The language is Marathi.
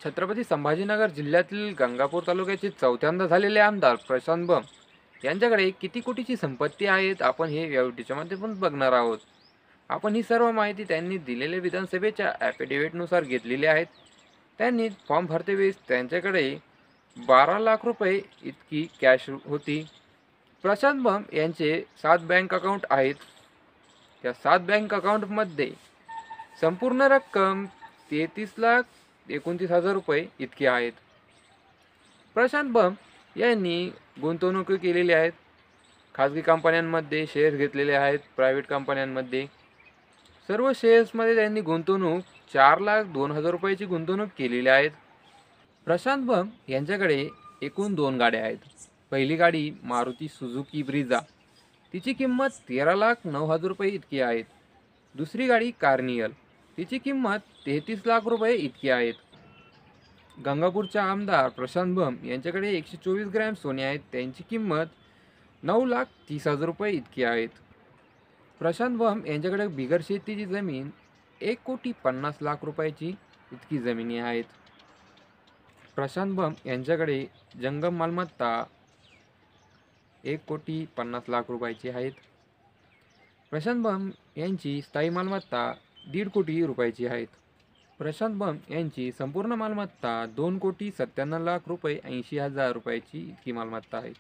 छत्रपती संभाजीनगर जिल्ह्यातील गंगापूर तालुक्याचे चौथ्यांदा झालेले आमदार प्रशांत बंब यांच्याकडे किती कोटीची संपत्ती आहेत आपण हे या व्हिडिओच्या माध्यमातून बघणार आहोत. आपण ही सर्व माहिती त्यांनी दिलेल्या विधानसभेच्या ॲफिडेव्हिटनुसार घेतलेली आहेत. त्यांनी फॉर्म भरतेवेळेस त्यांच्याकडे 12 लाख रुपये इतकी कॅश होती. प्रशांत बंब यांचे 7 बँक अकाउंट आहेत. त्या 7 बँक अकाउंटमध्ये संपूर्ण रक्कम 33,29,000 रुपये इतकी आहेत. प्रशांत बंब यांनी गुंतवणूक केलेली आहेत. खाजगी कंपन्यांमध्ये शेअर्स घेतलेले आहेत. प्रायव्हेट कंपन्यांमध्ये सर्व शेअर्समध्ये त्यांनी गुंतवणूक 4,02,000 रुपयाची गुंतवणूक केलेली आहेत. प्रशांत बंब यांच्याकडे एकूण 2 गाड्या आहेत. पहिली गाडी मारुती सुझुकी ब्रिझा, तिची किंमत 13,09,000 रुपये इतकी आहेत. दुसरी गाडी कार्नियल, तिची किंमत 33 लाख रुपये इतकी आहेत. गंगापूरच्या आमदार प्रशांत बंब यांच्याकडे 124 ग्रॅम सोने आहेत. त्यांची किंमत 9,30,000 रुपये इतकी आहेत. प्रशांत बंब यांच्याकडे बिगर शेतीची जमीन 1,50,00,000 रुपयाची इतकी जमिनी आहेत. प्रशांत बंब यांच्याकडे जंगम मालमत्ता 1,50,00,000 रुपयाची आहेत. प्रशांत बंब यांची स्थायी मालमत्ता 1,50,00,000 रुपयाची आहेत. प्रशांत बंब यांची संपूर्ण मालमत्ता 2,97,00,000 रुपये 80,000 रुपयाची इतकी मालमत्ता आहे.